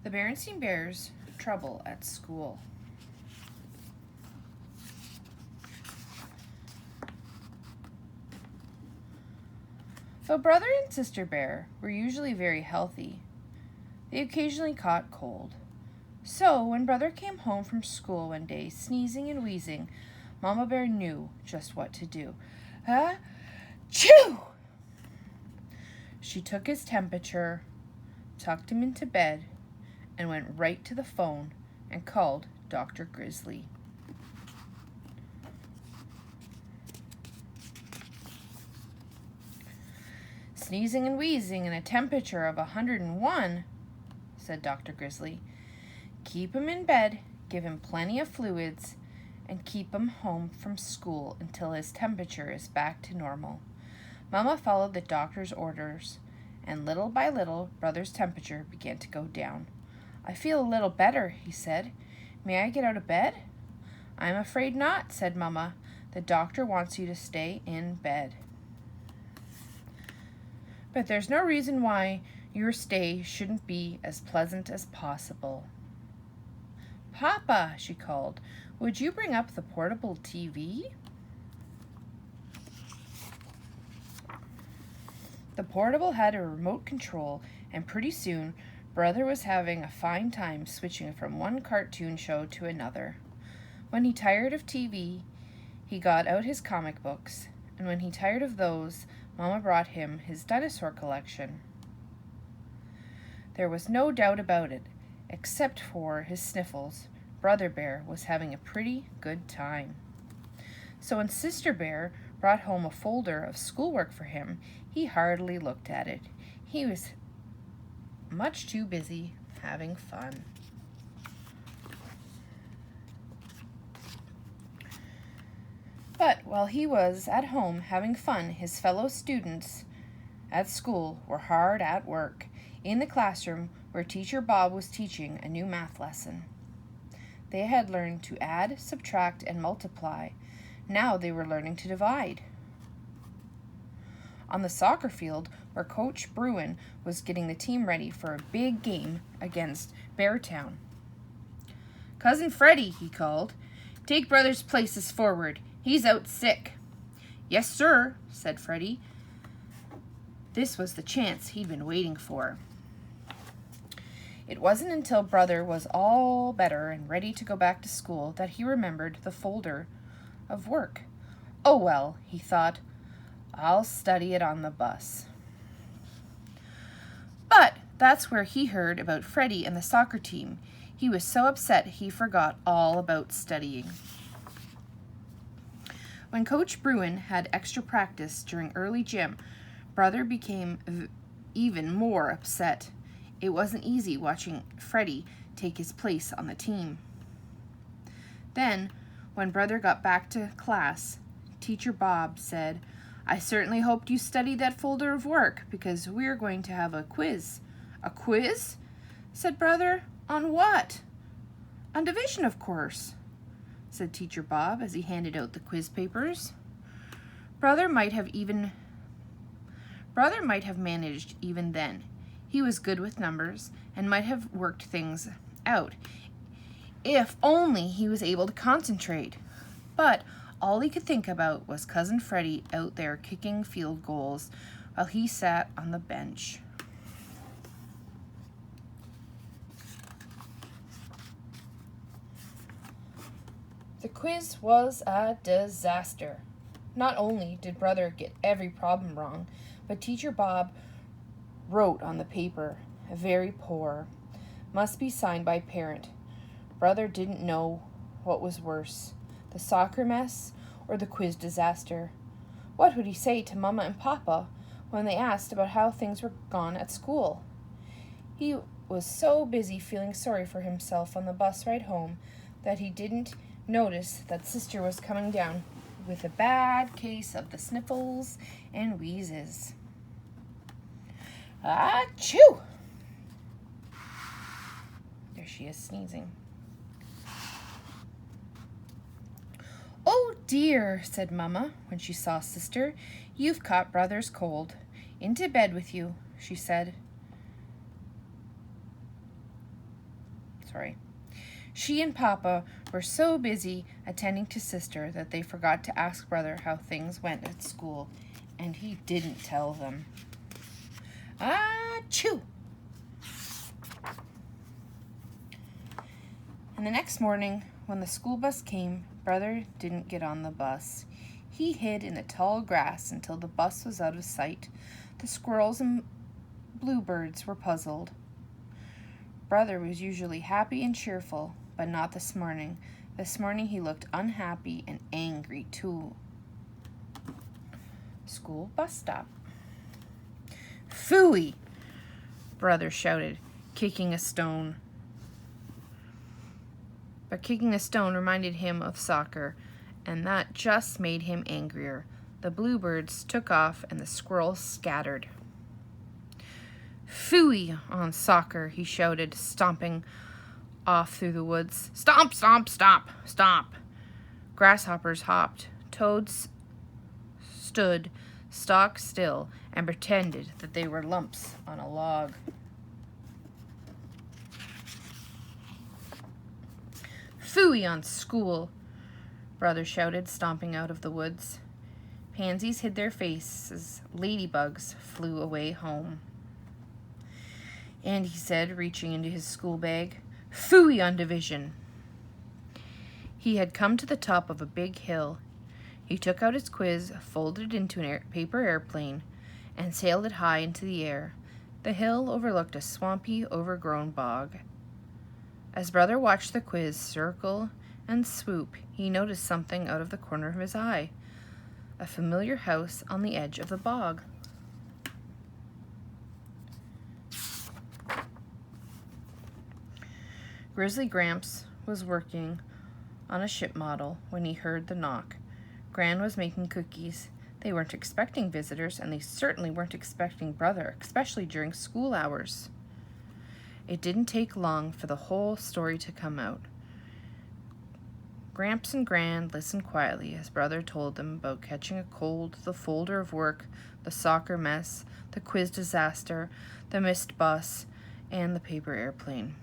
The Berenstain Bears' trouble at school. Though Brother and Sister Bear were usually very healthy, they occasionally caught cold. So, when Brother came home from school one day, sneezing and wheezing, Mama Bear knew just what to do. Achoo! She took his temperature, tucked him into bed, and went right to the phone and called Dr. Grizzly. Sneezing and wheezing and a temperature of 101, said Dr. Grizzly. Keep him in bed, give him plenty of fluids, and keep him home from school until his temperature is back to normal. Mama followed the doctor's orders, and little by little, Brother's temperature began to go down. I feel a little better, he said. May I get out of bed? I'm afraid not, said Mama. The doctor wants you to stay in bed. But there's no reason why your stay shouldn't be as pleasant as possible. Papa, she called, would you bring up the portable TV? The portable had a remote control, and pretty soon, Brother was having a fine time switching from one cartoon show to another. When he tired of TV, he got out his comic books, and when he tired of those, Mama brought him his dinosaur collection. There was no doubt about it, except for his sniffles. Brother Bear was having a pretty good time. So when Sister Bear brought home a folder of schoolwork for him, he hardly looked at it. He was much too busy having fun. But while he was at home having fun, his fellow students at school were hard at work in the classroom where Teacher Bob was teaching a new math lesson. They had learned to add, subtract, and multiply. Now they were learning to divide. On the soccer field, where Coach Bruin was getting the team ready for a big game against Beartown. Cousin Freddie, he called, take Brother's places forward. He's out sick. Yes, sir, said Freddie. This was the chance he'd been waiting for. It wasn't until Brother was all better and ready to go back to school that he remembered the folder of work. Oh well, he thought, I'll study it on the bus. But that's where he heard about Freddie and the soccer team. He was so upset he forgot all about studying. When Coach Bruin had extra practice during early gym, Brother became even more upset. It wasn't easy watching Freddie take his place on the team. Then, when Brother got back to class, Teacher Bob said, I certainly hoped you studied that folder of work because we're going to have a quiz. A quiz? Said Brother. On what? On division, of course, said Teacher Bob as he handed out the quiz papers. Brother might have managed even then. He was good with numbers and might have worked things out if only he was able to concentrate. But all he could think about was Cousin Freddie out there kicking field goals while he sat on the bench. The quiz was a disaster. Not only did Brother get every problem wrong, but Teacher Bob wrote on the paper, very poor, must be signed by parent. Brother didn't know what was worse, the soccer mess or the quiz disaster. What would he say to Mama and Papa when they asked about how things were gone at school? He was so busy feeling sorry for himself on the bus ride home that he didn't notice that Sister was coming down with a bad case of the sniffles and wheezes. Achoo! There she is sneezing. Oh dear, said Mama when she saw Sister. You've caught Brother's cold. Into bed with you, she said. She and Papa were so busy attending to Sister that they forgot to ask Brother how things went at school, and he didn't tell them. Achoo! And the next morning, when the school bus came, Brother didn't get on the bus. He hid in the tall grass until the bus was out of sight. The squirrels and bluebirds were puzzled. Brother was usually happy and cheerful, but not this morning. This morning he looked unhappy and angry too. School bus stop. Phooey! Brother shouted, kicking a stone. But kicking a stone reminded him of soccer, and that just made him angrier. The bluebirds took off and the squirrels scattered. Phooey on soccer, he shouted, stomping off through the woods. Stomp, stomp, stomp, stomp. Grasshoppers hopped. Toads stood stock still and pretended that they were lumps on a log. Phooey on school, Brother shouted, stomping out of the woods. Pansies hid their faces. Ladybugs flew away home. And he said, reaching into his school bag, Phooey on division. He had come to the top of a big hill. He took out his quiz, folded it into a paper airplane, and sailed it high into the air. The hill overlooked a swampy, overgrown bog. As Brother watched the quiz circle and swoop, he noticed something out of the corner of his eye. A familiar house on the edge of the bog. Grizzly Gramps was working on a ship model when he heard the knock. Gran was making cookies. They weren't expecting visitors, and they certainly weren't expecting Brother, especially during school hours. It didn't take long for the whole story to come out. Gramps and Gran listened quietly as Brother told them about catching a cold, the folder of work, the soccer mess, the quiz disaster, the missed bus, and the paper airplane.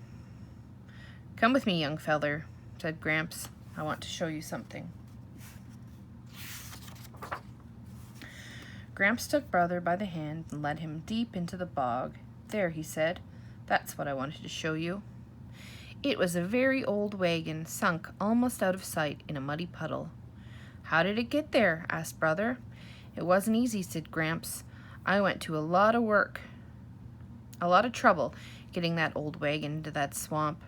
Come with me, young feller, said Gramps. I want to show you something. Gramps took Brother by the hand and led him deep into the bog. There, he said. That's what I wanted to show you. It was a very old wagon, sunk almost out of sight in a muddy puddle. How did it get there? Asked Brother. It wasn't easy, said Gramps. I went to a lot of trouble getting that old wagon into that swamp.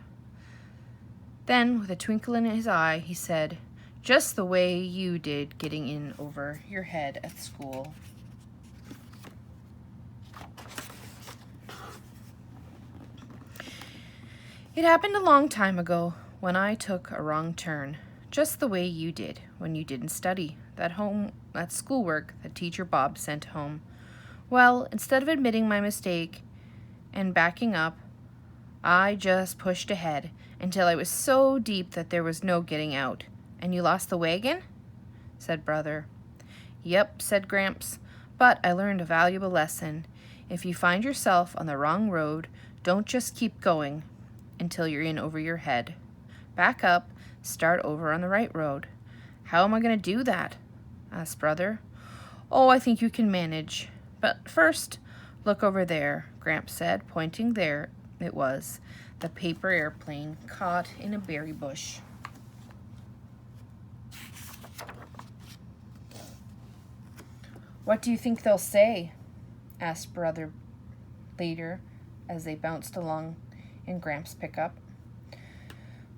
Then, with a twinkle in his eye, he said, just the way you did getting in over your head at school. It happened a long time ago when I took a wrong turn, just the way you did when you didn't study that schoolwork that Teacher Bob sent home. Well, instead of admitting my mistake and backing up, I just pushed ahead until I was so deep that there was no getting out. And you lost the wagon? Said Brother. Yep, said Gramps, but I learned a valuable lesson. If you find yourself on the wrong road, don't just keep going until you're in over your head. Back up, start over on the right road. How am I going to do that? Asked Brother. Oh, I think you can manage. But first, look over there, Gramps said, pointing there. It was the paper airplane caught in a berry bush. What do you think they'll say? Asked Brother later as they bounced along in Gramps' pickup.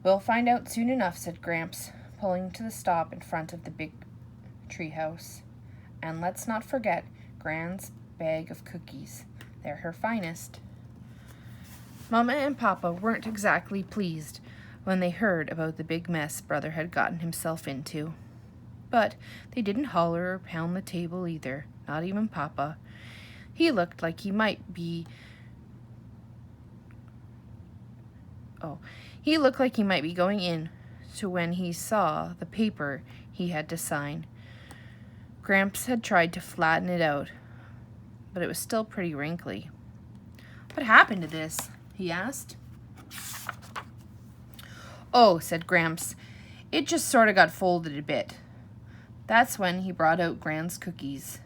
We'll find out soon enough, said Gramps, pulling to the stop in front of the big treehouse. And let's not forget Gran's bag of cookies. They're her finest. Mama and Papa weren't exactly pleased when they heard about the big mess Brother had gotten himself into. But they didn't holler or pound the table either, not even Papa. He looked like he might be going in to when he saw the paper he had to sign. Gramps had tried to flatten it out, but it was still pretty wrinkly. What happened to this? He asked. Oh, said Gramps. It just sort of got folded a bit. That's when he brought out Gran's cookies.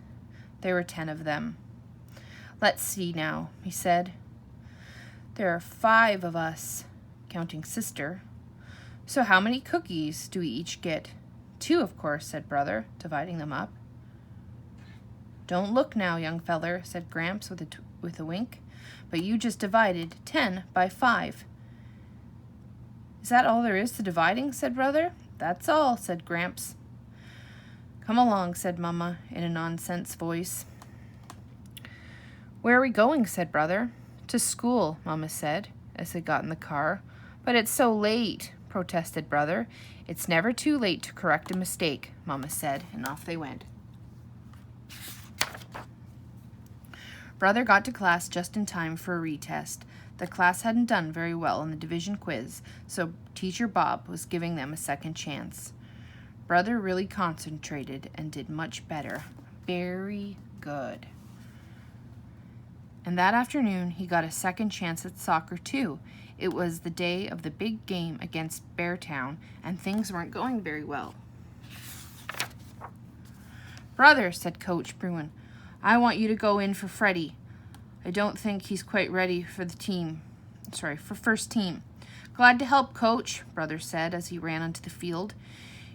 There were 10 of them. Let's see now, he said. There are 5 of us, counting Sister. So how many cookies do we each get? 2, of course, said Brother, dividing them up. Don't look now, young feller, said Gramps with a wink. But you just divided 10 by 5. Is that all there is to dividing? Said Brother. That's all, said Gramps. Come along, said Mama in a nonsense voice. Where are we going? Said Brother. To school, Mama said, as they got in the car. But it's so late, protested Brother. It's never too late to correct a mistake, Mama said, and off they went. Brother got to class just in time for a retest. The class hadn't done very well in the division quiz, so Teacher Bob was giving them a second chance. Brother really concentrated and did much better. Very good. And that afternoon, he got a second chance at soccer, too. It was the day of the big game against Beartown, and things weren't going very well. Brother, said Coach Bruin, I want you to go in for Freddie. I don't think he's quite ready for first team. Glad to help, Coach, Brother said as he ran onto the field.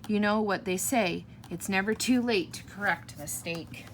You know what they say, it's never too late to correct a mistake.